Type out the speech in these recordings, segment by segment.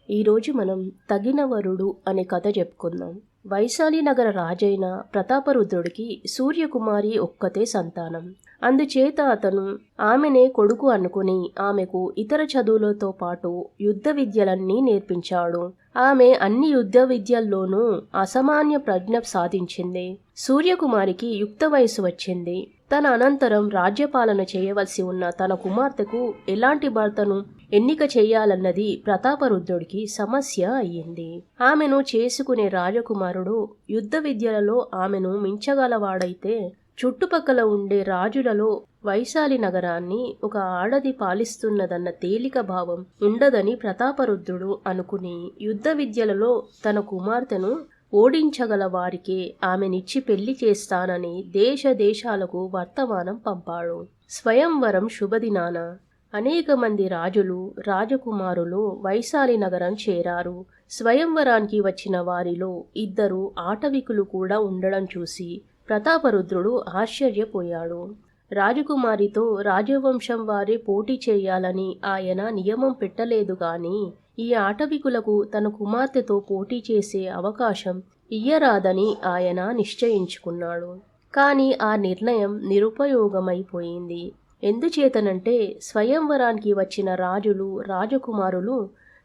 ఈరోజు మనం తగిన వరుడు అనే కథ చెప్పుకుందాం. వైశాలి నగర రాజైన ప్రతాపరుద్రుడికి సూర్యకుమారి ఒక్కతే సంతానం. అందుచేత అతను ఆమెనే కొడుకు అనుకుని ఆమెకు ఇతర చదువులతో పాటు యుద్ధ విద్యలన్నీ నేర్పించాడు. ఆమె అన్ని యుద్ధ విద్యల్లోనూ అసామాన్య ప్రజ్ఞ సాధించింది. సూర్యకుమారికి యుక్త వయసు వచ్చింది. తన అనంతరం రాజ్యపాలన చేయవలసి ఉన్న తన కుమార్తెకు ఎలాంటి భర్తను ఎన్నిక చేయాలన్నది ప్రతాపరుద్రుడికి సమస్య అయ్యింది. ఆమెను చేసుకునే రాజకుమారుడు యుద్ధ విద్యలలో ఆమెను మించగలవాడైతే చుట్టుపక్కల ఉండే రాజులలో వైశాలి నగరాన్ని ఒక ఆడది పాలిస్తున్నదన్న తేలిక భావం ఉండదని ప్రతాపరుద్రుడు అనుకుని యుద్ధ విద్యలలో తన కుమార్తెను ఓడించగల వారికే ఆమెనిచ్చి పెళ్లి చేస్తానని దేశ దేశాలకు వర్తమానం పంపాడు. స్వయంవరం శుభదినాన అనేక మంది రాజులు రాజకుమారులు వైశాలి నగరం చేరారు. స్వయంవరానికి వచ్చిన వారిలో 2 ఆటవికులు కూడా ఉండడం చూసి ప్రతాపరుద్రుడు ఆశ్చర్యపోయాడు. రాజకుమారితో రాజవంశం వారే పోటీ చేయాలని ఆయన నియమం పెట్టలేదు గాని ఈ ఆటవికులకు తన కుమార్తెతో పోటీ చేసే అవకాశం ఇయ్యరాదని ఆయన నిశ్చయించుకున్నాడు. కాని ఆ నిర్ణయం నిరుపయోగమైపోయింది. ఎందుచేతనంటే స్వయంవరానికి వచ్చిన రాజులు రాజకుమారులు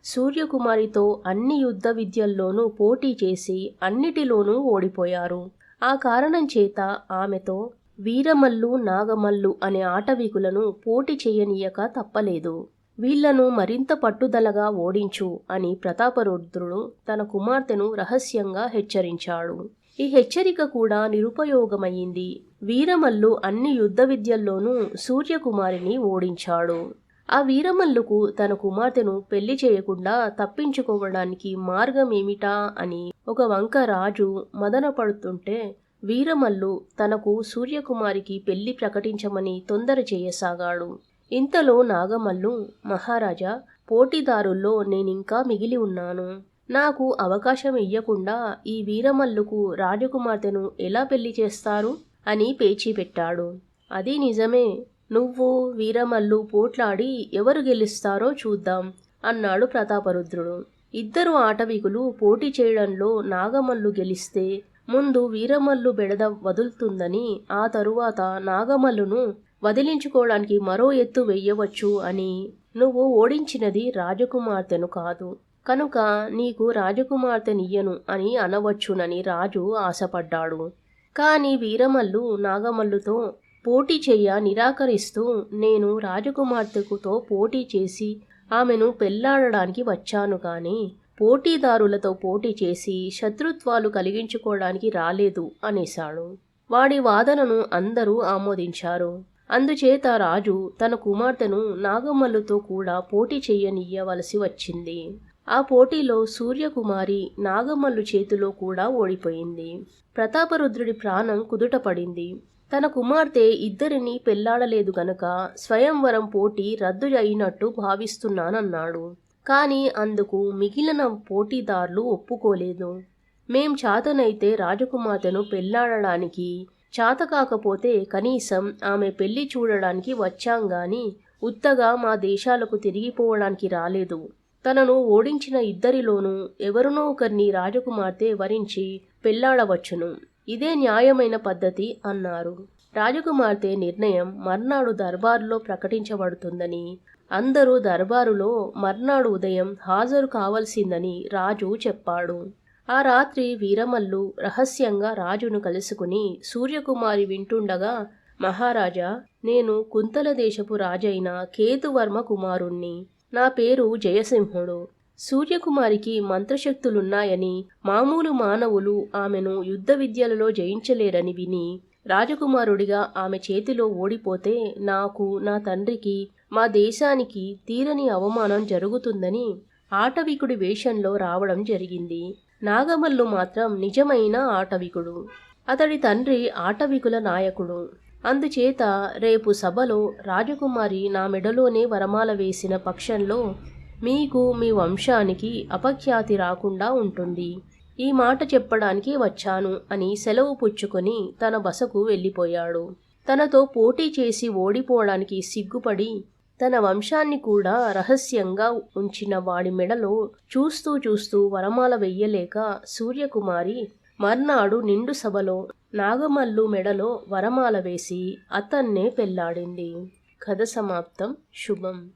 సూర్యకుమారితో అన్ని యుద్ధ విద్యల్లోనూ పోటీ చేసి అన్నిటిలోనూ ఓడిపోయారు. ఆ కారణం చేత ఆమెతో వీరమల్లు నాగమల్లు అనే ఆటవికులను పోటీ చేయనీయక తప్పలేదు. వీళ్లను మరింత పట్టుదలగా ఓడించు అని ప్రతాపరుద్రుడు తన కుమార్తెను రహస్యంగా హెచ్చరించాడు. ఈ హెచ్చరిక కూడా నిరుపయోగమయ్యింది. వీరమల్లు అన్ని యుద్ధ విద్యల్లోనూ సూర్యకుమారిని ఓడించాడు. ఆ వీరమల్లుకు తన కుమార్తెను పెళ్లి చేయకుండా తప్పించుకోవడానికి మార్గమేమిటా అని ఒక వంక రాజు మదన పడుతుంటే వీరమల్లు తనకు సూర్యకుమారికి పెళ్లి ప్రకటించమని తొందర చేయసాగాడు. ఇంతలో నాగమల్లు, మహారాజా, పోటీదారుల్లో నేనింకా మిగిలి ఉన్నాను. నాకు అవకాశం ఇయ్యకుండా ఈ వీరమల్లుకు రాజకుమార్తెను ఎలా పెళ్లి చేస్తారు అని పేచీ పెట్టాడు. అది నిజమే. నువ్వు వీరమల్లు పోట్లాడి ఎవరు గెలుస్తారో చూద్దాం అన్నాడు ప్రతాపరుద్రుడు. 2 ఆటవికులు పోటీ చేయడంలో నాగమల్లు గెలిస్తే ముందు వీరమల్లు బెడద వదులుతుందని, ఆ తరువాత నాగమల్లును వదిలించుకోవడానికి మరో ఎత్తు వెయ్యవచ్చు అని, నువ్వు ఓడించినది రాజకుమార్తెను కాదు కనుక నీకు రాజకుమార్తెనియ్యను అని అనవచ్చునని రాజు ఆశపడ్డాడు. కాని వీరమల్లు నాగమల్లుతో పోటీ చెయ్య నిరాకరిస్తూ నేను రాజకుమార్తెకుతో పోటీ చేసి ఆమెను పెళ్లాడడానికి వచ్చాను కాని పోటీదారులతో పోటీ చేసి శత్రుత్వాలు కలిగించుకోవడానికి రాలేదు అనేశాడు. వాడి వాదనను అందరూ ఆమోదించారు. అందుచేత రాజు తన కుమార్తెను నాగమల్లుతో కూడా పోటీ చెయ్యనియ్యవలసి వచ్చింది. ఆ పోటీలో సూర్యకుమారి నాగమల్లు చేతిలో కూడా ఓడిపోయింది. ప్రతాపరుద్రుడి ప్రాణం కుదుటపడింది. తన కుమార్తె 2 పెళ్లాడలేదు గనక స్వయంవరం పోటీ రద్దు అయినట్టు భావిస్తున్నానన్నాడు. కాని అందుకు మిగిలిన పోటీదారులు ఒప్పుకోలేదు. మేం చాతనైతే రాజకుమార్తెను పెళ్లాడడానికి, చాతకాకపోతే కనీసం ఆమె పెళ్లి చూడడానికి వచ్చాంగాని ఉత్తగా మా దేశాలకు తిరిగిపోవడానికి రాలేదు. తనను ఓడించిన 2లోనూ ఎవరినో ఒకరిని రాజకుమార్తె వరించి పెళ్లాడవచ్చును. ఇదే న్యాయమైన పద్ధతి అన్నారు. రాజకుమార్తె నిర్ణయం మర్నాడు దర్బారులో ప్రకటించబడుతుందని, అందరూ దర్బారులో మర్నాడు ఉదయం హాజరు కావలసిందని రాజు చెప్పాడు. ఆ రాత్రి వీరమల్లు రహస్యంగా రాజును కలుసుకుని సూర్యకుమారి వింటుండగా, మహారాజా, నేను కుంతల దేశపు రాజైన కేతువర్మ కుమారుణ్ణి. నా పేరు జయసింహుడు. సూర్యకుమారికి మంత్రశక్తులున్నాయని, మామూలు మానవులు ఆమెను యుద్ధ విద్యలలో జయించలేరని విని రాజకుమారుడిగా ఆమె చేతిలో ఓడిపోతే నాకు, నా తండ్రికి, మా దేశానికి తీరని అవమానం జరుగుతుందని ఆటవికుడి వేషంలో రావడం జరిగింది. నాగమల్లు మాత్రం నిజమైన ఆటవికుడు. అతడి తండ్రి ఆటవికుల నాయకుడు. అందుచేత రేపు సభలో రాజకుమారి నా మెడలోనే వరమాల వేసిన పక్షంలో మీకు, మీ వంశానికి అపఖ్యాతి రాకుండా ఉంటుంది. ఈ మాట చెప్పడానికి వచ్చాను అని సెలవు పుచ్చుకొని తన బసకు వెళ్ళిపోయాడు. తనతో పోటీ చేసి ఓడిపోవడానికి సిగ్గుపడి తన వంశాన్ని కూడా రహస్యంగా ఉంచిన వాడి మెడలో చూస్తూ చూస్తూ వరమాల వెయ్యలేక సూర్యకుమారి మర్నాడు నిండు సభలో నాగమల్లు మెడలో వరమాల వేసి అతన్నే పెళ్లాడింది. కథ సమాప్తం. శుభం.